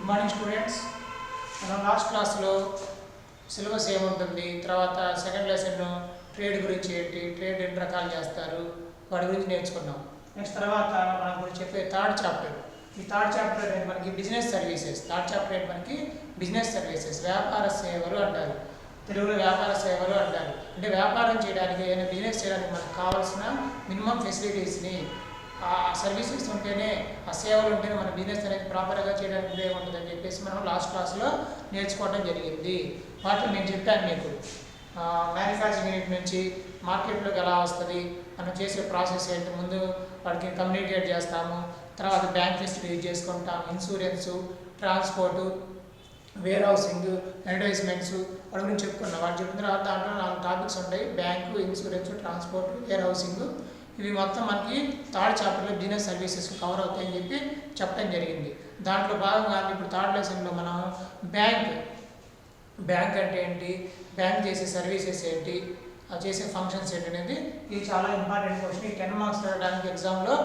Good morning students. మనం last క్లాస్లో syllabus ఏముంటుంది, తర్వాత సెకండ్ లెసన్ ట్రేడ్ గురించి ఏంటి, ట్రేడ్ ఎన్ని రకాలు చేస్తారు వాటి గురించి నేర్చుకున్నాం. నెక్స్ట్ తర్వాత మనం గురించి చెప్పే థర్డ్ చాప్టర్. ఈ థర్డ్ చాప్టర్ అనేది మనకి బిజినెస్ సర్వీసెస్. థర్డ్ చాప్టర్ ఏంటి మనకి బిజినెస్ సర్వీసెస్, వ్యాపార సేవలు అంటారు. తెలుగులో వ్యాపార సేవలు అంటారు. అంటే వ్యాపారం చేయడానికి, ఏదైనా బిజినెస్ చేయడానికి మనకు కావాల్సిన మినిమం ఫెసిలిటీస్ని, ఆ సర్వీసెస్ ఉంటేనే, ఆ సేవలు ఉంటేనే మన బిజినెస్ అనేది ప్రాపర్గా చేయడానికి ఉపయోగం ఉంటుందని చెప్పేసి మనం లాస్ట్ క్లాస్లో నేర్చుకోవడం జరిగింది. వాటిని నేను చెప్పాను మీకు. మ్యానుఫ్యాక్చరింగ్ యూనిట్ నుంచి మార్కెట్లోకి ఎలా వస్తుంది, మనం చేసే ప్రాసెస్ ఏంటి, ముందు వాటికి కమ్యూనికేట్ చేస్తాము, తర్వాత బ్యాంక్ ఫెసిలిటీ చేసుకుంటాం, insurance, transport, warehousing, advertisements వాటి గురించి చెప్పుకున్నాం. వాటి చెప్పిన తర్వాత దాంట్లో 4 టాపిక్స్ ఉంటాయి: bank, insurance, transport, warehousing. ఇవి మొత్తం మనకి థర్డ్ చాప్టర్లో బిజినెస్ సర్వీసెస్ కవర్ అవుతాయని చెప్పి చెప్పడం జరిగింది. దాంట్లో భాగంగా ఇప్పుడు థర్డ్ లెసన్లో మనం బ్యాంక్ అంటే ఏంటి, బ్యాంక్ చేసే సర్వీసెస్ ఏంటి, అది చేసే ఫంక్షన్స్ ఏంటి అనేది ఇది చాలా ఇంపార్టెంట్ క్వశ్చన్. ఈ 10 మార్క్స్ రావడానికి ఎగ్జామ్లో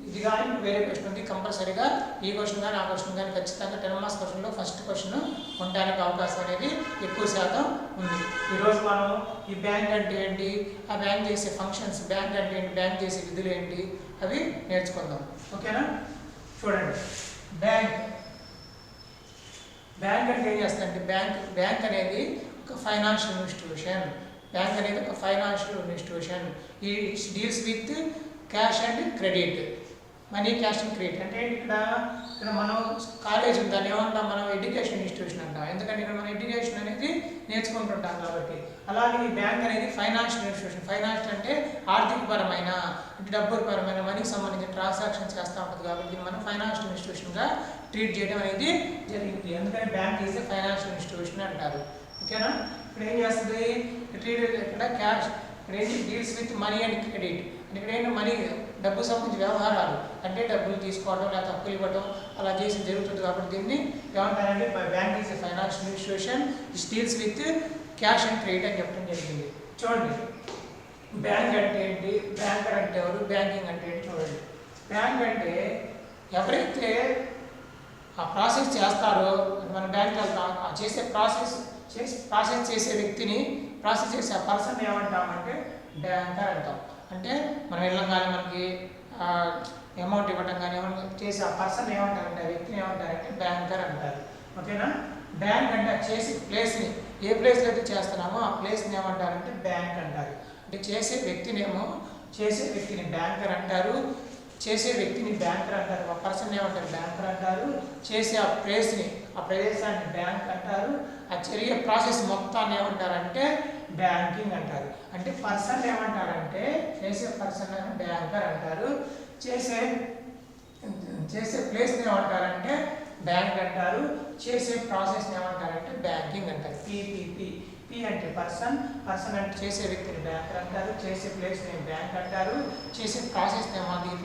ఇది కానీ వేరే క్వశ్చన్ ఉంది. కంపల్సరీగా ఈ క్వశ్చన్ కానీ ఆ క్వశ్చన్ కానీ ఖచ్చితంగా 10 మార్క్స్ క్వశ్చన్లో ఫస్ట్ క్వశ్చన్ ఉండడానికి అవకాశం అనేది ఎక్కువ శాతం ఉంది. ఈరోజు మనం ఈ బ్యాంక్ అంటే ఏంటి, ఆ బ్యాంక్ చేసే ఫంక్షన్స్, బ్యాంక్ అంటే ఏంటి, బ్యాంక్ చేసే విధులు ఏంటి, అవి నేర్చుకుందాం. ఓకేనా? చూడండి, బ్యాంక్ అంటే ఏం చేస్తుందంటే, బ్యాంక్ అనేది ఒక ఫైనాన్షియల్ ఇన్స్టిట్యూషన్. బ్యాంక్ అనేది ఒక ఫైనాన్షియల్ ఇన్స్టిట్యూషన్. ఈ deals with cash and credit, money, cash and credit. అంటే ఇక్కడ మనం కాలేజ్ ఉంది, దాన్ని ఏమంటాం మనం, ఎడ్యుకేషన్ ఇన్స్టిట్యూషన్ అంటాం. ఎందుకంటే ఇక్కడ మనం ఎడ్యుకేషన్ అనేది నేర్చుకుంటుంటాం కాబట్టి. అలాగే ఈ బ్యాంక్ అనేది ఫైనాన్షియల్ ఇన్స్టిట్యూషన్. ఫైనాన్షియల్ అంటే ఆర్థికపరమైన, అంటే డబ్బుపరమైన, మనీకి సంబంధించిన ట్రాన్సాక్షన్ చేస్తూ ఉంటుంది కాబట్టి మనం ఫైనాన్షియల్ ఇన్స్టిట్యూషన్గా ట్రీట్ చేయడం అనేది జరిగింది. ఎందుకంటే bank is a financial institution అంటారు. ఓకేనా? ఇక్కడ ఏం చేస్తుంది, ఇక్కడ క్యాష్, ఇక్కడ ఏంటి, deals with money and credit. ఇక్కడ ఏంటి, మనీ, డబ్బు సంబంధించిన వ్యవహారాలు, అంటే డబ్బులు తీసుకోవడం లేదా అప్పులు ఇవ్వడం అలా చేసి జరుగుతుంది కాబట్టి దీన్ని ఏమంటారంటే bank is a financial institution it deals with cash and credit అని చెప్పడం జరిగింది. చూడండి, బ్యాంక్ అంటే ఏంటి, బ్యాంకర్ అంటే ఎవరు, బ్యాంకింగ్ అంటే ఏంటి చూడండి. బ్యాంక్ అంటే ఎవరైతే ఆ ప్రాసెస్ చేస్తారో, మన బ్యాంక్ వెళ్తాం, ఆ చేసే ప్రాసెస్ చేసే వ్యక్తిని, ప్రాసెస్ చేసే ఆ పర్సన్ ఏమంటామంటే బ్యాంకర్ అంటాం. అంటే మనం వెళ్ళగానే మనకి అమౌంట్ ఇవ్వటం కానీ ఏమన్నా చేసి ఆ పర్సన్ ఏమంటారంటే, ఆ వ్యక్తిని ఏమంటారంటే బ్యాంకర్ అంటారు. ఓకేనా? బ్యాంక్ అంటే చేసే ప్లేస్ని, ఏ ప్లేస్లో అయితే చేస్తున్నామో ఆ ప్లేస్ని ఏమంటారంటే బ్యాంక్ అంటారు. అంటే చేసే వ్యక్తిని బ్యాంకర్ అంటారు, చేసే వ్యక్తిని బ్యాంకర్ అంటారు, ఆ పర్సన్ ఏమంటారు బ్యాంకర్ అంటారు, చేసే ఆ ప్లేస్ని, ఆ ప్రదేశాన్ని బ్యాంక్ అంటారు, ఆ జరిగే ప్రాసెస్ మొత్తాన్ని ఏమంటారంటే బ్యాంకింగ్ అంటారు. అంటే పర్సన్ ఏమంటారంటే, చేసే పర్సన్ అని బ్యాంకర్ అంటారు, చేసే ప్లేస్ని ఏమంటారంటే బ్యాంక్ అంటారు, చేసే ప్రాసెస్ని ఏమంటారంటే బ్యాంకింగ్ అంటారు. పి అంటే పర్సన్ అంటే చేసే వ్యక్తిని బ్యాంకర్ అంటారు, చేసే ప్లేస్ని బ్యాంక్ అంటారు, చేసే ప్రాసెస్ని ఏమంటారు, ఈ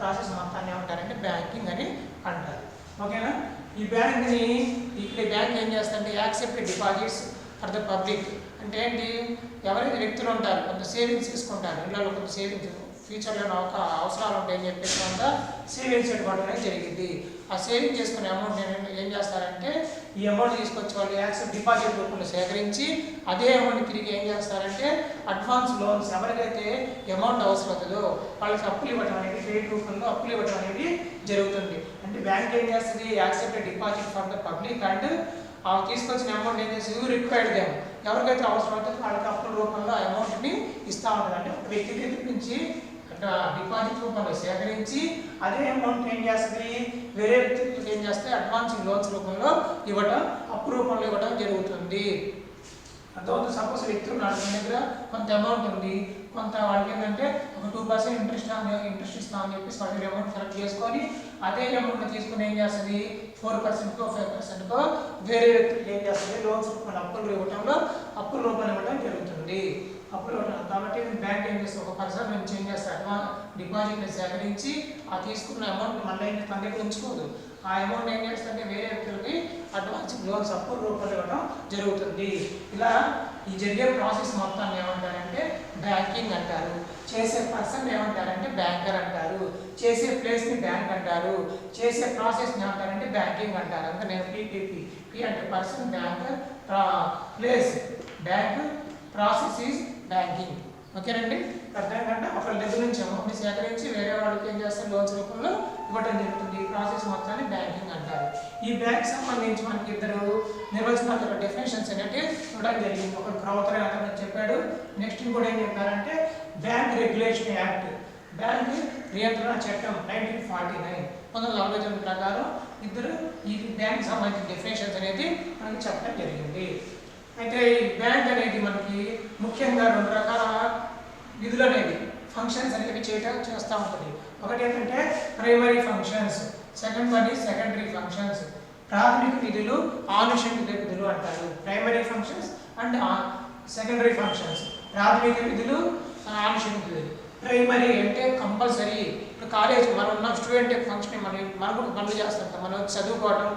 ప్రాసెస్ మొత్తాన్ని ఏమంటారంటే బ్యాంకింగ్ అని అంటారు. ఓకేనా? ఈ బ్యాంక్ని, ఇక్కడ బ్యాంక్ ఏం చేస్తుందంటే accept deposits for the public. అంటే ఏంటి, ఎవరైతే వ్యక్తులు ఉంటారు, కొంత సేవింగ్స్ తీసుకుంటారు, ఇళ్ళలో కొంత సేవింగ్స్, ఫ్యూచర్లో ఒక అవసరాలు ఉంటాయని చెప్పేసి కొంత సేవింగ్స్ పెట్టుకోవడం అనేది జరిగింది. ఆ సేవింగ్ చేసుకునే అమౌంట్ ఏం చేస్తారంటే, ఈ అమౌంట్ తీసుకొచ్చి వాళ్ళు యాక్సెప్ట్ డిపాజిట్ రూపంలో సేకరించి అదే అమౌంట్ తిరిగి ఏం చేస్తారంటే అడ్వాన్స్ లోన్స్, ఎవరికైతే అమౌంట్ అవసరం అవుతుందో వాళ్ళకి అప్పులు ఇవ్వడం అనేది, క్రెడిట్ రూపంలో అప్పులు ఇవ్వడం అనేది జరుగుతుంది. అంటే బ్యాంక్ ఏం చేస్తుంది, accept deposit for the public and ఆ తీసుకొచ్చిన అమౌంట్ ఏం చేస్తుంది, రిక్వైర్డ్ దేమ్, ఎవరికైతే అవసరం అవుతుందో వాళ్ళకి అప్పుల రూపంలో ఆ అమౌంట్ని ఇస్తూ ఉంటుంది. అంటే ఒక వ్యక్తి దగ్గర నుంచి డిపాజిట్ రూపంలో సేకరించి అదే అమౌంట్ ఏం చేస్తుంది, వేరే వ్యక్తులకు ఏం చేస్తే అడ్వాన్స్ లోన్స్ రూపంలో ఇవ్వడం, అప్పు రూపంలో ఇవ్వడం జరుగుతుంది. అంతవరకు సపోజ్ వ్యక్తులు నా దగ్గర కొంత అమౌంట్ ఉంది, కొంత వాళ్ళకి ఏంటంటే ఒక 2% ఇంట్రెస్ట్ ఇస్తామని చెప్పేసి వాళ్ళ అమౌంట్ సెలెక్ట్ చేసుకొని అదే అమౌంట్ తీసుకుని ఏం చేస్తుంది, 4%కో 5%కో వేరే వ్యక్తులకు ఏం చేస్తుంది, లోన్స్ రూపంలో అప్పుల రూపంలో ఇవ్వడం జరుగుతుంది. అప్పులు కాబట్టి బ్యాంక్ ఏం చేస్తుంది, ఒక పర్సన్ నుంచి ఏం చేస్తారు, డిపాజిట్ని సేకరించి ఆ తీసుకున్న అమౌంట్ మళ్ళీ తన దగ్గర ఉంచుకోదు, ఆ అమౌంట్ ఏం చేస్తుంటే వేరే వ్యక్తులకి అడ్వాన్స్ లోన్స్ అప్పుల రూపంలో ఇవ్వడం జరుగుతుంది. ఇలా ఈ జరిగే ప్రాసెస్ మొత్తాన్ని ఏమంటారంటే బ్యాంకింగ్ అంటారు. చేసే పర్సన్ ఏమంటారంటే బ్యాంకర్ అంటారు. చేసే ప్లేస్ని బ్యాంక్ అంటారు, చేసే ప్రాసెస్ని అంటారంటే బ్యాంకింగ్ అంటారు. అంత నేను పీపీపీ, పీ అంటే person, bank, place bank, process is banking. ఓకేనండి, అర్థమైందంటే ఒకళ్ళ దగ్గర నుంచి అమౌంట్ని సేకరించి వేరే వాళ్ళకి ఏం చేస్తారు, లోన్స్ రూపంలో ఇవ్వడం జరుగుతుంది. ఈ ప్రాసెస్ మొత్తాన్ని బ్యాంకింగ్ అంటారు. ఈ బ్యాంక్ సంబంధించి మనకి ఇద్దరు నిర్వచనాలు డెఫినేషన్స్ అనేవి ఇవ్వడం జరిగింది. ఒక క్రౌతర్ అతను చెప్పాడు, నెక్స్ట్ కూడా ఏం చెప్పారంటే బ్యాంక్ రెగ్యులేషన్ యాక్ట్, బ్యాంక్ నియంత్రణ చట్టం 1949 1949 ప్రకారం ఇద్దరు ఈ బ్యాంక్ సంబంధించిన డెఫినేషన్స్ అనేది మనకి చెప్పడం జరిగింది. అయితే ఈ బ్యాంక్ అనేది మనకి ముఖ్యంగా రెండు రకాల విధులు అనేవి ఫంక్షన్స్ అనేవి చేస్తూ ఉంటుంది. ఒకటి ఏంటంటే primary functions, second one is secondary functions. ప్రాథమిక విధులు, ఆనుషంగిక విధులు అంటారు. Primary functions and secondary functions. ప్రాథమిక విధులు, ఆనుషంగిక విధులు. ప్రైమరీ అంటే కంపల్సరీ. ఇప్పుడు కాలేజ్ మనం ఉన్న స్టూడెంట్ ఫంక్షన్ మనం కూడా పనులు చేస్తుంటాం, మనం చదువుకోవడం,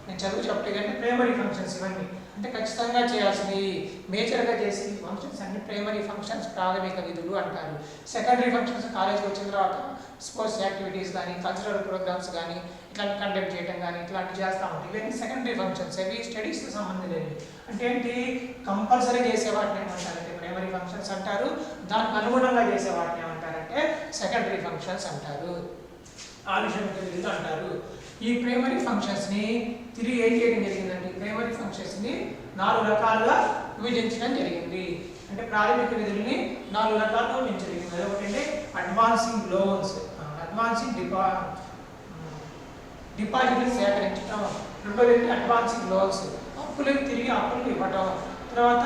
నేను చదువు చెప్పలేదు అంటే ప్రైమరీ ఫంక్షన్స్ ఇవన్నీ అంటే ఖచ్చితంగా చేయాల్సినవి, మేజర్గా చేసి ఫంక్షన్స్ అన్ని ప్రైమరీ ఫంక్షన్స్, ప్రాథమిక విధులు అంటారు. సెకండరీ ఫంక్షన్స్ కాలేజ్కి వచ్చిన తర్వాత స్పోర్ట్స్ యాక్టివిటీస్ కానీ, కల్చరల్ ప్రోగ్రామ్స్ కానీ ఇట్లాంటి కండక్ట్ చేయడం కానీ ఇట్లాంటివి చేస్తూ ఉంటాయి. ఇవన్నీ సెకండరీ ఫంక్షన్స్, అవి స్టడీస్కి సంబంధించినవి. అంటే ఏంటి, కంపల్సరీ చేసే వాటిని ఏమంటారంటే ప్రైమరీ ఫంక్షన్స్ అంటారు, దానికి అనుగుణంగా చేసే వాటిని ఏమంటారంటే సెకండరీ ఫంక్షన్స్ అంటారు, ఆనుషంగిక విధులు అంటారు. ఈ ప్రైమరీ ఫంక్షన్స్ని తిరిగి ఏం చేయడం జరిగిందండి, ప్రైమరీ ఫంక్షన్స్ని 4 రకాలుగా విభజించడం జరిగింది. అంటే ప్రాథమిక విధుల్ని 4 రకాలుగా విభజించడం జరిగింది. అదొకటి అడ్వాన్సింగ్ లోన్స్, అడ్వాన్సింగ్ డిపాజిట్లు సేకరించడం. రెండోది అడ్వాన్సింగ్ లోన్స్, అప్పులు తిరిగి అప్పులు ఇవ్వడం. తర్వాత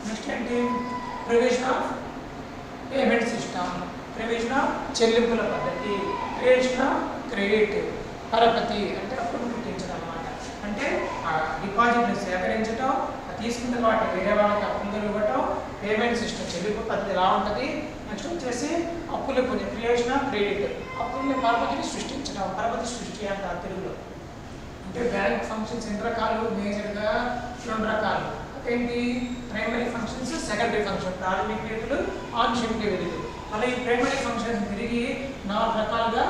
నెక్స్ట్ ఏంటి, provision of payment system, provision of చెల్లింపుల పద్ధతి, క్రియేషన్ ఆఫ్ క్రెడిట్, పరపతి అంటే అప్పులు పుట్టించడం అన్నమాట. అంటే డిపాజిట్ని సేకరించడం, తీసుకున్న వాటిని వేరే వాళ్ళకి అప్పులు ఇవ్వటం, పేమెంట్ సిస్టమ్ చెల్లింపు పద్ధతి ఎలా ఉంటుంది. నెక్స్ట్ వచ్చేసి అప్పులు క్రియేషన్ ఆఫ్ క్రెడిట్, అప్పుల్ని పరపతిని సృష్టించడం, పరపతి సృష్టి అంటారు తెలుగులో. అంటే బ్యాంక్ ఫంక్షన్స్ ఎన్ని రకాలు, మేజర్గా 2 రకాలు. ఏంటి, ప్రైమరీ ఫంక్షన్స్, సెకండరీ ఫంక్షన్, ప్రాథమిక విధులు, ఆనుషంగిక విధులు. మళ్ళీ ఈ ప్రైమరీ ఫంక్షన్స్ తిరిగి 4 రకాలుగా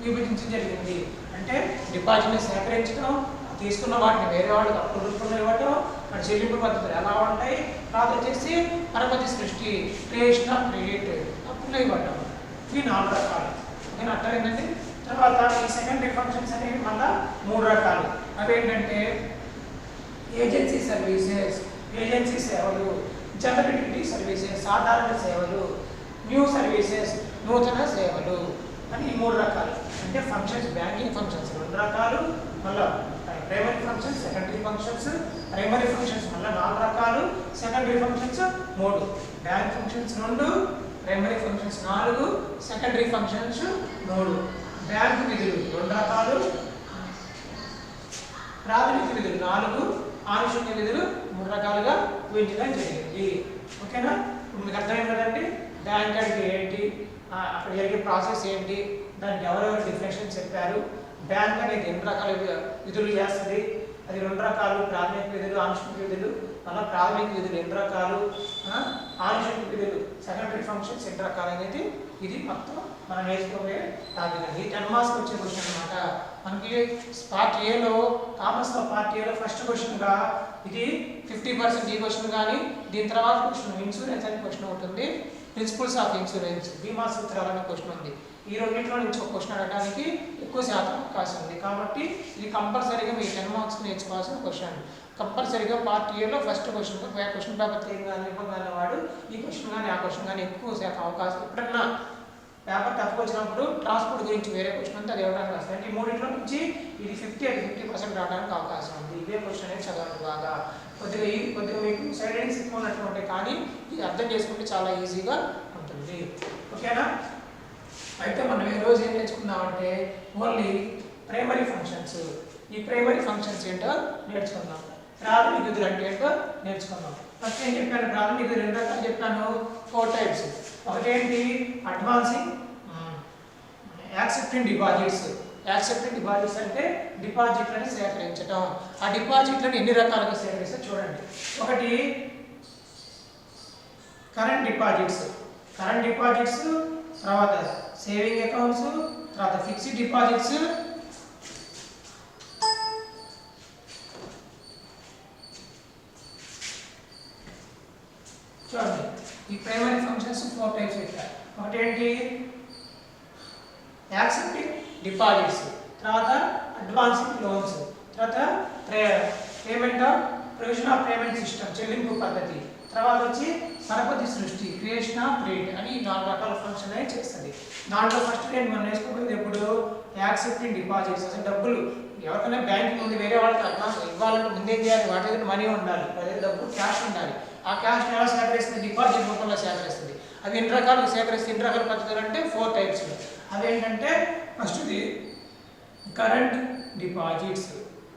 విభజించడం జరిగింది. అంటే డిపాజిట్ని సేకరించడం, తీసుకున్న వాటిని వేరే వాళ్ళకి అప్పుల రూపంలో ఇవ్వటం, మరి చెల్లింపు పద్ధతులు ఎలా ఉంటాయి, తర్వాత వచ్చేసి పరపతి సృష్టి, క్రియేషన్ ఆఫ్ క్రెడిట్, అప్పులు ఇవ్వటం. ఇవి 4 రకాలు. నేను అర్థమైందండి. తర్వాత ఈ సెకండరీ ఫంక్షన్స్ అనేవి మళ్ళీ 3 రకాలు. అవి ఏంటంటే ఏజెన్సీ సర్వీసెస్, ఏజెన్సీ సేవలు, జనరల్ డ్యూటీ సర్వీసెస్, సాధారణ సేవలు, న్యూ సర్వీసెస్, నూతన సేవలు అని ఈ 3 రకాలు. అంటే ఫంక్షన్స్, బ్యాంకింగ్ ఫంక్షన్స్ 2 రకాలు, మళ్ళీ primary functions, secondary functions. Primary functions మళ్ళీ 4 రకాలు, secondary functions 3. Bank functions 2, primary functions 4, secondary functions 3. Bank విధులు 2 రకాలు, ప్రాథమిక విధులు 4, ఆనుషంగిక విధులు 3 రకాలుగా విభజించడం జరిగింది. ఓకేనా, ఇప్పుడు మీకు అర్థమైంది కదండి బ్యాంక్ అంటే ఏంటి, అక్కడ జరిగే ప్రాసెస్ ఏంటి, దానికి ఎవరెవరు డెఫినేషన్ చెప్పారు, బ్యాంక్ అనేది ఎన్ని రకాల విధులు చేస్తుంది, అది 2 రకాలు, ప్రాథమిక విధులు, ఆనుషంగిక విధులు. మళ్ళీ ప్రాథమిక విధులు ఎన్ని రకాలు, ఆనుషంగిక విధులు, సెకండరీ ఫంక్షన్స్ ఎన్ని రకాలు అనేది ఇది మొత్తం మనం నేర్చుకోబోయే టాపిక్ అండి. 10 మార్క్స్ వచ్చే క్వశ్చన్ అనమాట. మనకి పార్ట్ ఏలో, కామర్స్లో పార్ట్ ఏలో ఫస్ట్ క్వశ్చన్గా ఇది 50% ఈ క్వశ్చన్ కానీ, దీని తర్వాత క్వశ్చన్ ఇన్సూరెన్స్ అనే క్వశ్చన్ ఉంటుంది, ప్రిన్సిపల్స్ ఆఫ్ ఇన్సూరెన్స్, బీమా సూత్రాలు అనే క్వశ్చన్ ఉంది. ఈ రెండింటిలో నుంచి ఒక క్వశ్చన్ అడగడానికి ఎక్కువ శాతం అవకాశం ఉంది. కాబట్టి ఇది కంపల్సరీగా మీ 10 మార్క్స్ నేర్చుకోవాల్సిన క్వశ్చన్. కంపల్సరీగా పార్ట్ ఏలో ఫస్ట్ క్వశ్చన్ పేపర్ ఇవ్వగలిగిన వాడు ఈ క్వశ్చన్ కానీ ఆ క్వశ్చన్ కానీ ఎక్కువ శాతం అవకాశం. ఎప్పుడన్నా పేపర్ తక్కువ వచ్చినప్పుడు ట్రాన్స్పోర్ట్ గురించి వేరే క్వశ్చన్ అంతా అది ఇవ్వడానికి వస్తుంది. అంటే ఈ 3 నుంచి ఇది 50% రావడానికి అవకాశం ఉంది. ఇదే క్వశ్చన్ అనేది చదవండి బాగా. కొద్దిగా మీకు సైడ్ లైన్స్ ఎక్కువ ఉన్నట్టు ఉంటాయి, కానీ ఇది అర్థం చేసుకుంటే చాలా ఈజీగా ఉంటుంది. ఓకేనా, అయితే మనం ఈ రోజు ఏం నేర్చుకుందామంటే ఓన్లీ ప్రైమరీ ఫంక్షన్స్. ఈ ప్రైమరీ ఫంక్షన్స్ ఏంటో నేర్చుకుందాం. ప్రాథమిక విధులు అంటే ఏంటో నేర్చుకుందాం. ఫస్ట్ ఏం చెప్పాను, ప్రాథమిక విధులు 2 రకాలు చెప్పాను, 4 టైప్స్. ఒకటేంటి, advancing, accepting deposits. Accepting deposits అంటే డిపాజిట్లను సేకరించడం. ఆ డిపాజిట్లను ఎన్ని రకాలుగా సేకరిస్తే చూడండి. ఒకటి కరెంట్ డిపాజిట్స్, తర్వాత సేవింగ్ అకౌంట్స్, తర్వాత ఫిక్స్డ్ డిపాజిట్స్, చూడండి ఈ ప్రైమరీ ఫంక్షన్స్ 4 టైప్స్ పెట్టారు. ఒకటి ఏంటి, యాక్సెప్టింగ్ డిపాజిట్స్, తర్వాత అడ్వాన్సింగ్ లోన్స్, తర్వాత payment of provision of payment system చెల్లింపు పద్ధతి, తర్వాత వచ్చి పరపతి సృష్టి క్రియేషన్ ఆఫ్ రేట్ అని 4 రకాల ఫంక్షన్ అనేది చేస్తుంది. దాంట్లో ఫస్ట్ మనం నేర్చుకోబోయేది ఎప్పుడు యాక్సెప్టింగ్ డిపాజిట్స్. అసలు డబ్బులు ఎవరికైనా బ్యాంక్ నుండి వేరే వాళ్ళకి అడ్వాన్స్ ఇవ్వాలంటే ముందేం చేయాలి, వాటి దగ్గర మనీ ఉండాలి, వాటి దగ్గర డబ్బు క్యాష్ ఉండాలి. ఆ క్యాష్ ఎలా సేకరిస్తుంది, డిపాజిట్ రూపంలో సేకరిస్తుంది. అవి ఎన్ని రకాలు సేకరిస్తుంది, ఎన్ని రకాల పద్ధతులు అంటే 4 టైప్స్. అవేంటంటే ఫస్ట్ది కరెంట్ డిపాజిట్స్,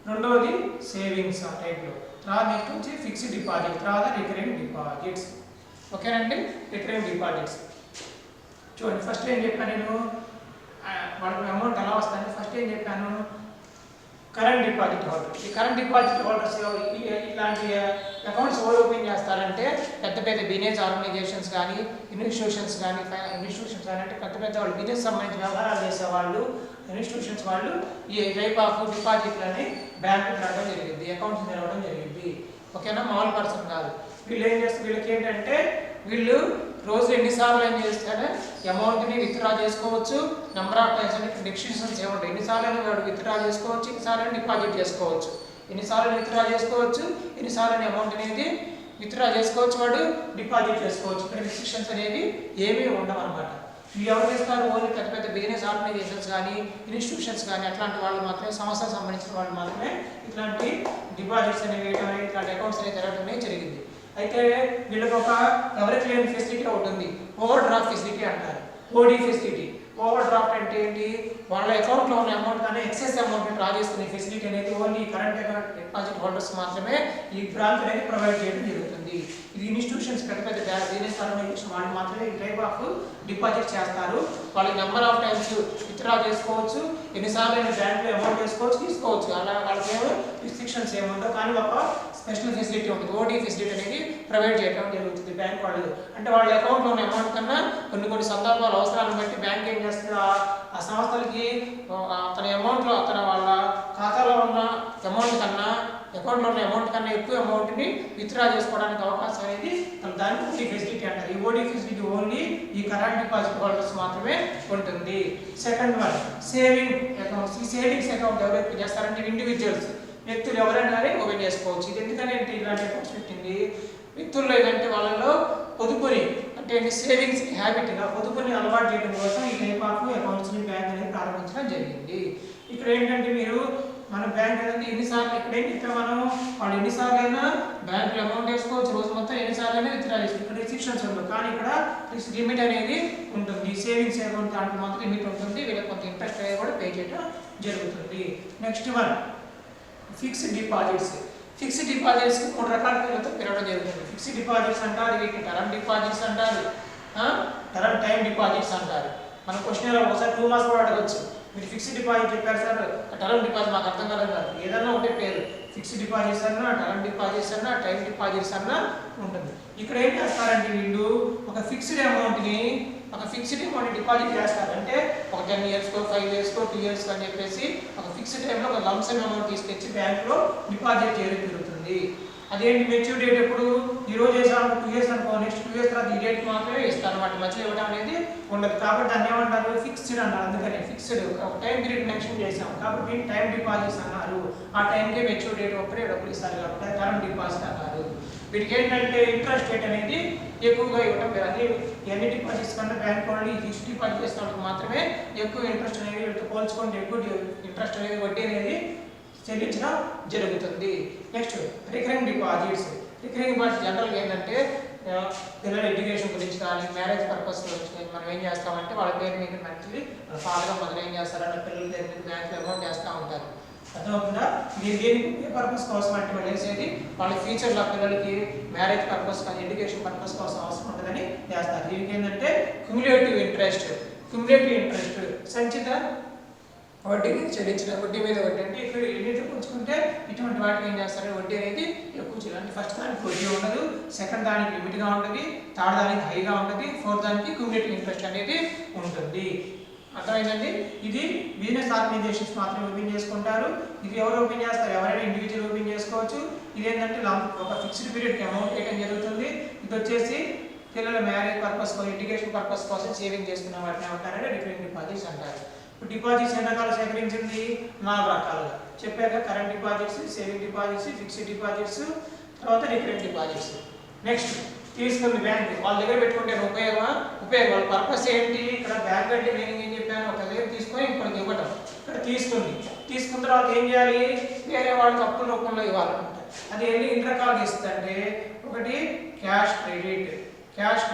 రెండవది సేవింగ్స్ ఆ టైప్లో, తర్వాత నెక్స్ట్ వచ్చి ఫిక్స్డ్ డిపాజిట్, తర్వాత రికరింగ్ డిపాజిట్స్. ఓకేనండి, రికరింగ్ డిపాజిట్స్ చూడండి. ఫస్ట్ ఏం చెప్పాను నేను, వాళ్ళకి అమౌంట్ ఎలా వస్తుంది. ఫస్ట్ ఏం చెప్పాను, కరెంట్ డిపాజిట్ హోల్డర్. ఈ కరెంట్ డిపాజిట్ హోల్డర్స్ ఇలాంటి అకౌంట్స్ ఎవరు ఓపెన్ చేస్తారంటే పెద్ద పెద్ద బిజినెస్ ఆర్గనైజేషన్స్ కానీ ఇన్స్టిట్యూషన్స్ కానీ అంటే పెద్ద పెద్ద వాళ్ళు బిజినెస్ సంబంధించిన వ్యవహారాలు చేసే వాళ్ళు ఇన్స్టిట్యూషన్స్ వాళ్ళు ఈ టైప్ ఆఫ్ డిపాజిట్లని బ్యాంకు రావడం జరిగింది, అకౌంట్స్ తెరవడం జరిగింది. ఓకేనా, మామూలు పర్సన్ కాదు. వీళ్ళు ఏం చేస్తారు, వీళ్ళకి ఏంటంటే వీళ్ళు రోజు ఎన్నిసార్లు ఏం చేస్తారంటే అమౌంట్ని విత్డ్రా చేసుకోవచ్చు. నెంబర్ ఆఫ్ టైమ్స్ అంటే డిస్ట్రిబ్యూషన్స్ ఏముంటాయి, ఎన్నిసార్లు వాడు విత్డ్రా చేసుకోవచ్చు, ఎన్నిసార్లు డిపాజిట్ చేసుకోవచ్చు, ఎన్నిసార్లు విత్డ్రా చేసుకోవచ్చు, ఎన్నిసార్లు అమౌంట్ అనేది విత్డ్రా చేసుకోవచ్చు, వాడు డిపాజిట్ చేసుకోవచ్చు. ఇక్కడ రిస్ట్రిక్షన్స్ అనేవి ఏమీ ఉండవు అనమాట. ఇవి ఎవరు చేస్తారు, ఓన్లీ పెద్ద పెద్ద బిజినెస్ ఆర్గనైజేషన్స్ కానీ ఇన్స్టిట్యూషన్స్ కానీ అట్లాంటి వాళ్ళు మాత్రమే, సంస్థలకు సంబంధించిన వాళ్ళు మాత్రమే ఇట్లాంటి డిపాజిట్స్ అనేవి వేయడం అనేది, ఇట్లాంటి అకౌంట్స్ అనేవి తెరవడం అనేది జరిగింది. అయితే వీళ్ళకి ఒక ఎవరికి లేని ఫెసిలిటీ ఒకటి ఉంది, ఓవర్ డ్రాఫ్ట్ ఫెసిలిటీ అంటారు, ఓడి ఫెసిలిటీ. ఓవర్ డ్రాఫ్ట్ అంటే ఏంటి, వాళ్ళ అకౌంట్లో ఉన్న అమౌంట్ కానీ ఎక్సెస్ అమౌంట్ డ్రా చేసుకునే ఫెసిలిటీ అనేది only current account deposit holders మాత్రమే ఈ బ్రాంచ్ అనేది ప్రొవైడ్ చేయడం జరుగుతుంది. ఇది ఇన్స్టిట్యూషన్స్ పెద్ద పెద్ద బిజినెస్ ఆర్గనైజేషన్ వాళ్ళు మాత్రమే ఈ టైప్ ఆఫ్ డిపాజిట్ చేస్తారు. వాళ్ళకి నెంబర్ ఆఫ్ టైమ్స్ విత్డ్రా చేసుకోవచ్చు, ఎన్నిసార్లు అయినా బ్యాంకులో అమౌంట్ వేసుకోవచ్చు, తీసుకోవచ్చు. అలా వాళ్ళకి ఏమో రిస్ట్రిక్షన్స్ ఏముండవు. కానీ ఒక స్పెషల్ ఫెసిలిటీ ఉంటుంది, ఓడి ఫెసిలిటీ అనేది ప్రొవైడ్ చేయడం జరుగుతుంది బ్యాంక్ వాళ్ళు. అంటే వాళ్ళ అకౌంట్లో ఉన్న అమౌంట్ కన్నా కొన్ని సందర్భాలు అవసరాలను బట్టి బ్యాంక్ ఏం చేస్తుంది, ఆ సంస్థలకి అతని అమౌంట్లో వాళ్ళ ఖాతాలో ఉన్న అమౌంట్ కన్నా అకౌంట్లో ఉన్న అమౌంట్ కన్నా ఎక్కువ అమౌంట్ని విత్డ్రా చేసుకోవడానికి అవకాశం అనేది దాన్ని ఓడి ఫెసిలిటీ అంటారు. ఈ ఓడి ఫెసిలిటీ ఓన్లీ ఈ కరెంట్ డిపాజిట్ హోల్డర్స్ మాత్రమే ఉంటుంది. Second one saving accounts. ఈ సేవింగ్స్ అకౌంట్ ఎవరైతే చేస్తారంటే ఇండివిజువల్స్, వ్యక్తులు ఎవరైనా కానీ ఓపెన్ చేసుకోవచ్చు. ఇది ఎందుకని ఇలాంటి అకౌంట్స్ పెట్టింది, వ్యక్తుల్లో ఏదంటే వాళ్ళలో పొదుపుని అంటే సేవింగ్స్ హ్యాబిట్గా పొదుపుని అలవాటు చేయడం కోసం ఈ టైప్ ఆఫ్ అకౌంట్స్ని బ్యాంక్ అనేది ప్రారంభించడం జరిగింది. ఇక్కడ ఏంటంటే మీరు మన బ్యాంక్ అనేది ఎన్నిసార్లు ఇక్కడ మనం వాళ్ళు ఎన్నిసార్లు అయినా బ్యాంకులో అమౌంట్ వేసుకోవచ్చు, రోజు మొత్తం ఎన్నిసార్లు అయినా విత్డ్రా చేసుకోవచ్చు. ఇక్కడ రిస్ట్రిక్షన్స్ ఉండవు, కానీ ఇక్కడ లిమిట్ అనేది ఉంటుంది. సేవింగ్స్ అకౌంట్ దాంట్లో మాత్రం లిమిట్ ఉంటుంది, వీళ్ళకి కొంత ఇంట్రెస్ట్ అనేది కూడా పే చేయడం జరుగుతుంది. Next one fixed deposits. Fixed deposits 3 రకాల పేర్లతో పిలవడం జరుగుతుంది. ఫిక్స్డ్ డిపాజిట్స్ అంటారు, వీటిని టర్మ్ డిపాజిట్స్ అంటారు, టర్మ్ టైం డిపాజిట్స్ అంటారు. మన క్వశ్చన్ ఒకసారి 2 మార్క్స్ కూడా అడగచ్చు. మీరు ఫిక్స్డ్ డిపాజిట్ చెప్పారు సార్, టర్మ్ డిపాజిట్ మాకు అర్థం కాలేదు కాదు, ఏదన్నా ఒకటే పేరు, ఫిక్స్డ్ డిపాజిట్స్ అన్నా టర్మ్ డిపాజిట్స్ అన్నా టైం డిపాజిట్స్ అన్నా ఉంటుంది. ఇక్కడ ఏం చేస్తారంటే వీళ్ళు ఒక ఫిక్స్డ్ అమౌంట్ని డిపాజిట్ చేస్తారు. అంటే ఒక 10 ఇయర్స్కో 5 ఇయర్స్కో 2 ఇయర్స్ అని చెప్పేసి ఒక ఫిక్స్డ్ టైంలో ఒక లంసమ్ అమౌంట్ తీసుకొచ్చి బ్యాంకులో డిపాజిట్ చేయడం జరుగుతుంది. అదేంటి మెచ్యూర్ డేట్ ఎప్పుడు, ఈ రోజు వేసాము 2 ఇయర్స్ అనుకో, నెక్స్ట్ 2 ఇయర్స్ తర్వాత ఈ డేట్ మాత్రమే ఇస్తారు అన్నమాట, మధ్యలో ఇవ్వడం అనేది ఉండదు. కాబట్టి దాన్ని ఏమంటారు, ఫిక్స్డ్ అన్నారు. అందుకని ఫిక్స్డ్ ఒక టైం పీరియడ్ మెన్షన్ చేసాం కాబట్టి దీన్ని టైం డిపాజిట్స్ అన్నారు. ఆ టైంకే మెచ్యూర్ డేట్ ఒక్కడే డబ్బులు ఇస్తారు కాబట్టి టర్మ్ డిపాజిట్ అన్నారు. వీటికి ఏంటంటే ఇంట్రెస్ట్ రేట్ అనేది ఎక్కువగా ఇవ్వడం, అదే ఎన్ని డిపాజిట్స్ కన్నా బ్యాంక్ వాళ్ళు ఈ ఫిక్స్డ్ డిపాజిట్ చేసిన వాళ్ళకి మాత్రమే ఎక్కువ ఇంట్రెస్ట్ అనేది వీళ్ళతో పోల్చుకుంటే ఎక్కువ ఇంట్రెస్ట్ అనేది వడ్డీ అనేది చెల్లించడం జరుగుతుంది. Next recurring deposits. Recurring deposits జనరల్గా ఏంటంటే పిల్లల ఎడ్యుకేషన్ గురించి కానీ మ్యారేజ్ పర్పస్ గురించి మనం ఏం చేస్తామంటే వాళ్ళ పేరు మీద మంచి ఫాదర్ మదర్ ఏం చేస్తారంటే పిల్లల పేరు మీద బ్యాంకులో అమౌంట్ వేస్తూ ఉంటారు. అర్థమవుతుందా, మీరు దేనికి ఏ పర్పస్ కోసం అంటే వాళ్ళు వేసేది వాళ్ళ ఫ్యూచర్లో పిల్లలకి మ్యారేజ్ పర్పస్ కానీ ఎడ్యుకేషన్ పర్పస్ కోసం అవసరం ఉంటుందని చేస్తారు. దీనికి ఏంటంటే క్యుములేటివ్ ఇంట్రెస్ట్ సంచిత వడ్డీని చెల్లించడం, వడ్డీ మీద వడ్డీ అంటే ఇక్కడ ఎన్నిటిని పుంచుకుంటే ఇటువంటి వాటికి ఏం చేస్తారు, వడ్డీ అనేది ఎక్కువ చేయాలి. అంటే ఫస్ట్ దానికి వడ్డీ ఉండదు, సెకండ్ దానికి లిమిట్గా ఉంటుంది, థర్డ్ దానికి హైగా ఉంటుంది, ఫోర్త్ దానికి క్యుములేటివ్ ఇంట్రెస్ట్ అనేది ఉంటుంది. అర్థమైందండి. ఇది బిజినెస్ ఆర్గనైజేషన్స్ మాత్రమే ఓపెన్ చేసుకుంటారు. ఇది ఎవరు ఓపెన్ చేస్తారు? ఎవరైనా ఇండివిజువల్ ఓపెన్ చేసుకోవచ్చు. ఇది ఏంటంటే ఒక ఫిక్స్డ్ పీరియడ్కి అమౌంట్ వేయడం జరుగుతుంది. ఇది వచ్చేసి పిల్లల మ్యారేజ్ పర్పస్ కోసం, ఎడ్యుకేషన్ పర్పస్ కోసం సేవింగ్ చేసుకున్న వాటిని ఏమంటారంటే రికరింగ్ డిపాజిట్స్ అంటారు. ఇప్పుడు డిపాజిట్స్ ఎన్ని రకాలు సేకరించింది? 4 రకాలుగా చెప్పాక, current deposits, saving deposits, fixed deposits, తర్వాత రికరింగ్ డిపాజిట్స్. నెక్స్ట్ తీసుకుంది బ్యాంక్. వాళ్ళ దగ్గర పెట్టుకుంటే ఉపయోగం. వాళ్ళ పర్పస్ ఏంటి? ఇక్కడ బ్యాంక్ అంటే నేను ఏం చెప్పాను, ఒక దగ్గర తీసుకొని ఇంకొకరికి ఇవ్వటం. ఇక్కడ తీసుకున్న తర్వాత ఏం చేయాలి? వేరే వాళ్ళకి అప్పుల రూపంలో ఇవ్వాలన్నమాట. అది ఎన్ని రకాలుగా ఇస్తుందంటే, ఒకటి క్యాష్ క్రెడిట్.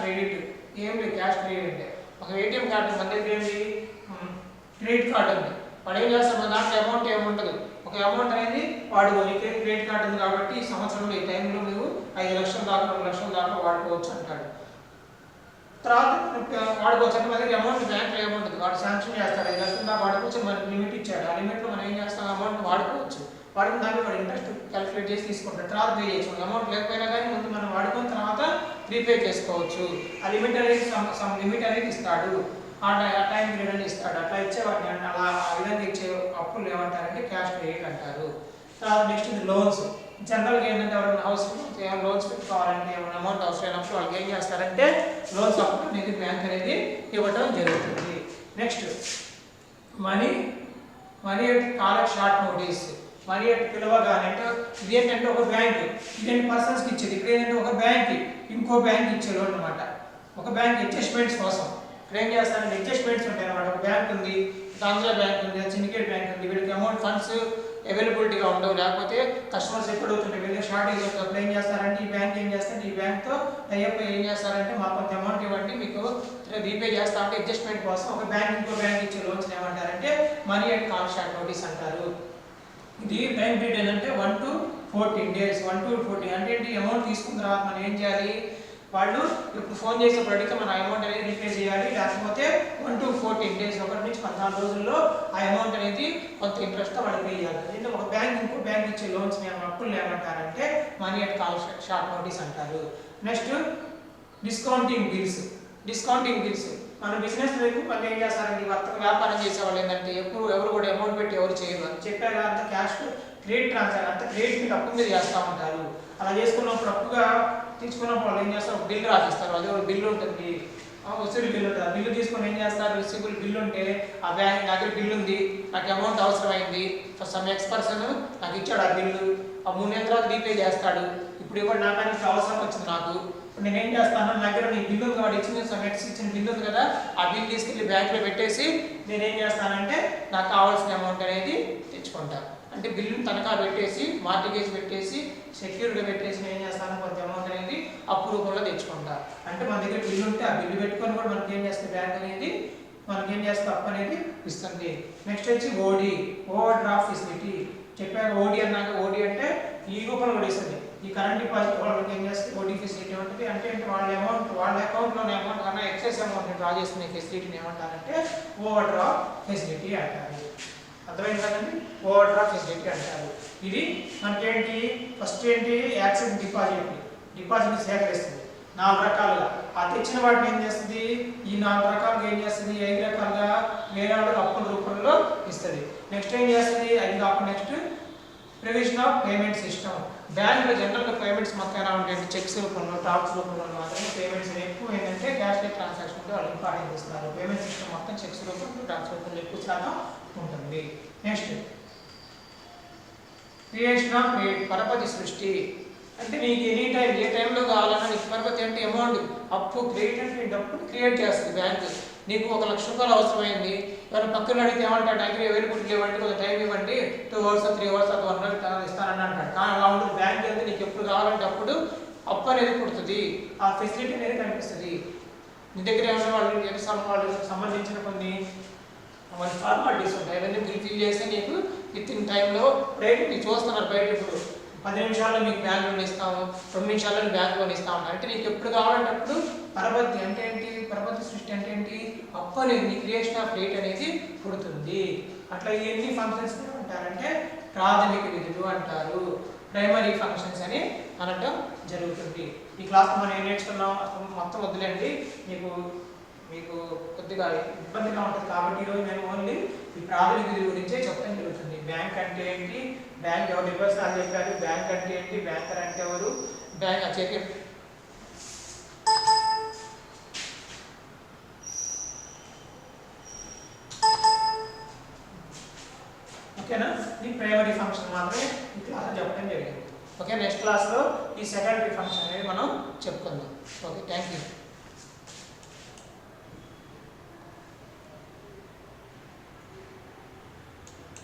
ఏం లేదు క్యాష్ క్రెడిట్ అంటే ఒక ఏటీఎం కార్డు మన దగ్గర ఏంటి, క్రెడిట్ కార్డు ఉంది. వాడు ఏం చేస్తాడు? మన దాంట్లో అమౌంట్ ఏముండదు, ఒక అమౌంట్ అనేది వాడు క్రెడిట్ కార్డు ఉంది కాబట్టి ఈ సంవత్సరంలో ఈ టైంలో నువ్వు 5 లక్షల దాకా 2 లక్షల దాకా వాడుకోవచ్చు అంటాడు. తర్వాత వాడుకోవచ్చు అంటే మన దగ్గర అమౌంట్ బ్యాంక్లో ఏముంటుంది, వాడు శాంక్షన్ చేస్తాడు 5 లక్షల దాకా వాడుకోవచ్చు. మనకి లిమిట్ ఇచ్చాడు. ఆ లిమిట్లో మనం ఏం చేస్తాం? అమౌంట్ వాడుకోవచ్చు. వాడుకున్న దాన్ని వాడు ఇంట్రెస్ట్ క్యాలిక్యులేట్ చేసి తీసుకుంటాడు. తర్వాత పే చేయొచ్చు. అమౌంట్ లేకపోయినా కానీ ముందు మనం వాడుకున్న తర్వాత రీపే చేసుకోవచ్చు. ఆ లిమిట్ అనేది సమ్ లిమిట్ అనేది ఇస్తాడు. ఆ టైం పీరియడ్ అని ఇస్తాడు. అట్లా ఇచ్చే వాటిని అలా ఆ విధంగా ఇచ్చే అప్పులు ఏమంటారంటే క్యాష్ క్రెడిట్ అంటారు. తర్వాత నెక్స్ట్ ఇది లోన్స్. జనరల్గా ఏంటంటే ఎవరైనా హౌస్ లోన్స్ పెట్టుకోవాలంటే ఏమైనా అమౌంట్ అవసరమైనప్పుడు వాళ్ళకి ఏం చేస్తారంటే లోన్స్ అప్పుడు అనేది బ్యాంక్ అనేది ఇవ్వడం జరుగుతుంది. Next money call short notice. Money పిలవగానే అంటే ఇదేంటంటే ఒక బ్యాంక్, ఇదేంటి పర్సన్స్కి ఇచ్చేది. ఇక్కడ ఏంటంటే ఒక బ్యాంక్ ఇంకో బ్యాంక్ ఇచ్చే లోన్ అనమాట. ఒక బ్యాంక్ అడ్జస్ట్మెంట్స్ కోసం ఇక్కడ ఏం చేస్తారంటే అడ్జస్ట్మెంట్స్ ఉంటాయి అనమాట. ఒక బ్యాంక్ ఉంది, ఆంధ్ర బ్యాంక్ ఉంది, సిండికేట్ బ్యాంక్ ఉంది. వీళ్ళకి అమౌంట్ ఫండ్స్ అవైలబిలిటీగా ఉండవు, లేకపోతే కస్టమర్స్ ఎప్పుడు అవుతుంటాయి, వీళ్ళకి షార్టేజ్ అవుతుంది. అప్పుడు ఏం చేస్తారంటే ఈ బ్యాంక్ ఏం చేస్తారంటే ఈ బ్యాంక్తో టైఅప్ ఏం చేస్తారంటే మాకు కొంత అమౌంట్ ఇవ్వండి, మీకు రీపే చేస్తా అంటే అడ్జస్ట్మెంట్ కోసం ఒక బ్యాంక్ ఇంకో బ్యాంక్ ఇచ్చే లోన్స్ ఏమంటారంటే money and call short notice అంటారు. ఇది టైం పీరియడ్ ఏంటంటే 1 to 14 days. 1 to 14 అంటే ఏంటి? అమౌంట్ తీసుకున్న తర్వాత మనం ఏం చేయాలి? వాళ్ళు ఇప్పుడు ఫోన్ చేసినప్పుడు అడిగితే మన అమౌంట్ అనేది రీపే చేయాలి. లేకపోతే 1 to 14 days, 1 నుంచి 14 రోజుల్లో ఆ అమౌంట్ అనేది కొంత ఇంట్రెస్ట్తో వాళ్ళు పే చేయాలి. అంటే ఒక బ్యాంక్ ఇంకో బ్యాంక్ ఇచ్చే లోన్స్ అప్పులు ఏమంటారంటే money and call short notice అంటారు. Next discounting bills. మన బిజినెస్ వైపు మళ్ళీ ఏం చేస్తారంటే వ్యాపారం చేసే వాళ్ళు ఏంటంటే ఎవరు కూడా అమౌంట్ పెట్టి ఎవరు చేయరు అని చెప్పారు. అంత క్యాష్ క్రెడిట్ ట్రాన్సాక్షన్ అంత క్రెడిట్ మీద అప్పు మీద చేస్తూ ఉంటారు. అలా చేసుకున్నప్పుడు అప్పుగా తీసుకున్నప్పుడు వాళ్ళు ఏం చేస్తారు? బిల్లు రాసిస్తారు. అదే బిల్లు ఉంటుంది, వసూలు బిల్లు ఉంటుంది. ఆ బిల్లు తీసుకొని ఏం చేస్తారు? రిసీబుల్ బిల్లు ఉంటే ఆ బ్యాంక్ దగ్గర బిల్లు ఉంది, నాకు అమౌంట్ అవసరమైంది, సమ్ ఎక్స్ పర్సన్ నాకు ఇచ్చాడు ఆ బిల్లు, ఆ 3 నెలల తర్వాత రీపే చేస్తాడు. ఇప్పుడు ఇవ్వండి, నాకు అవసరం వచ్చింది, నాకు నేనేం చేస్తాను? నా దగ్గర నీ బిల్లు ఉంది, వాడు ఇచ్చిన నెక్స్ట్ ఇచ్చిన బిల్లు ఉంది కదా, ఆ బిల్ తీసుకెళ్ళి బ్యాంక్లో పెట్టేసి నేనేం చేస్తానంటే నాకు కావాల్సిన అమౌంట్ అనేది తెచ్చుకుంటాను. అంటే బిల్లుని తనఖా పెట్టేసి, మార్టిగేజ్ పెట్టేసి, సెక్యూరిటీ పెట్టేసి నేను ఏం చేస్తాను? కొంత అమౌంట్ అనేది అప్పు రూపంలో తెచ్చుకుంటా. అంటే మన దగ్గర బిల్లు ఉంటే ఆ బిల్లు పెట్టుకొని కూడా మనకి ఏం చేస్తుంది? బ్యాంక్ అనేది మనకి ఏం చేస్తే అప్పు అనేది ఇస్తుంది. నెక్స్ట్ వచ్చి ఓవర్ డ్రాఫ్ట్ ఫెసిలిటీ. చెప్పాక ఓడి అన్నాక, ఓడి అంటే ఈ రూపంలో కూడా ఇస్తుంది. ఈ కరెంట్ డిపాజిట్ వాళ్ళకి ఏం చేస్తే ఓడి ఫెసిలిటీ ఉంటుంది. అంటే వాళ్ళ అకౌంట్లోని అమౌంట్ కన్నా ఎక్సెస్ అమౌంట్ డ్రా చేసుకునే ఫెసిలిటీని ఏమంటారంటే ఓవర్ డ్రాఫ్ట్ ఫెసిలిటీ అంటారు. అర్థమైంది కదండి? ఓవర్ డ్రాఫ్ట్ ఫెసిలిటీ అంటారు. ఇది మనకేంటి? ఫస్ట్ ఏంటి? యాక్సిస్ డిపాజిట్ సేకరిస్తుంది 4 రకాలుగా. ఆ తెచ్చిన వాటిని ఏం చేస్తుంది? ఈ 4 రకాలుగా ఏం చేస్తుంది? 5 రకాలుగా వేరే వాళ్ళకి అప్పుల రూపంలో ఇస్తుంది. నెక్స్ట్ ఏం చేస్తుంది? అది కాకుండా next provision of payment system. బ్యాంకులో జనరల్గా పేమెంట్స్ మొత్తం ఎలా ఉంటాయంటే చెక్స్ రూపంలో, టాక్స్ రూపంలో మాత్రమే పేమెంట్స్ ఎక్కువ ఏంటంటే క్యాష్లెస్ ట్రాన్సాక్షన్ ఉంటే వాళ్ళు ఇంపార్టెంట్ ఇస్తున్నారు. పేమెంట్ సిస్టమ్ మొత్తం చెక్స్ రూపంలో, టాక్స్ రూపంలో ఎక్కువ శాతం ఉంటుంది. Next creation of credit. పరపతి సృష్టి. అంటే నీకు ఎనీ టైం ఏ టైంలో కావాలన్నా నీకు పరపతి అంటే అమౌంట్ అప్పు క్రెడిట్ అంటే డబ్బులు క్రియేట్ చేస్తుంది బ్యాంక్. నీకు 1 లక్ష రూపాయలు అవసరమైంది, ఎవరైనా పక్కన అడిగితే ఏమంటాడు? దగ్గర అవైలబిలిటీ ఇవ్వండి, కొంచెం టైం ఇవ్వండి, 2 hours 3 hours 1 hour ఇస్తానని అంటాడు. కానీ అలా ఉంటుంది. బ్యాంక్ వెళ్తే నీకు ఎప్పుడు కావాలంటే అప్పుడు అప్పు అనేది పుడుతుంది, ఆ ఫెసిలిటీ అనేది కనిపిస్తుంది. నీ దగ్గర ఏమైనా వాళ్ళకి సంబంధించిన కొన్ని ఫార్మాలిటీస్ ఉంటాయి, అవన్నీ ఫిల్ చేస్తే నీకు విత్ ఇన్ టైంలో రేట్ మీకు చూస్తున్నారు బయట. ఇప్పుడు 10 నిమిషాల్లో మీకు బ్యాంక్ లోన్ ఇస్తాము, 2 నిమిషాల్లో బ్యాంక్ లోన్ ఇస్తాము. అంటే నీకు ఎప్పుడు కావాలంటే అప్పుడు పరపతి అంటే ఏంటి? పరపతి సృష్టి అంటే ఏంటి? అప్పు అనేది నీ క్రియేషన్ ఆఫ్ రేట్ అనేది పుడుతుంది. అట్లా ఎన్ని ఫంక్షన్స్ ఏమంటారంటే ప్రాథమిక విధులు అంటారు, ప్రైమరీ ఫంక్షన్స్ అని అనటం జరుగుతుంది. ఈ క్లాస్ మనం ఏం నేర్చుకున్నాం మొత్తం వద్దులేండి, మీకు మీకు కొద్దిగా ఇబ్బందిగా ఉంటుంది కాబట్టి ఈరోజు నేను ఓన్లీ ఈ ప్రాథమిక విధుల గురించే చెప్పడం జరుగుతుంది. బ్యాంక్ అంటే ఏంటి, బ్యాంక్ ఎవరు నిర్వచనాలు చెప్పారు, బ్యాంక్ అంటే ఏంటి, బ్యాంకర్ అంటే ఎవరు, బ్యాంక్ చేసే ఓకేనా. ఈ ప్రైమరీ ఫంక్షన్ మాత్రమే ఈ క్లాస్లో చెప్పడం జరిగింది. ఓకే, నెక్స్ట్ క్లాస్లో ఈ సెకండరీ ఫంక్షన్ అనేది మనం చెప్పుకుందాం. Okay, thank you.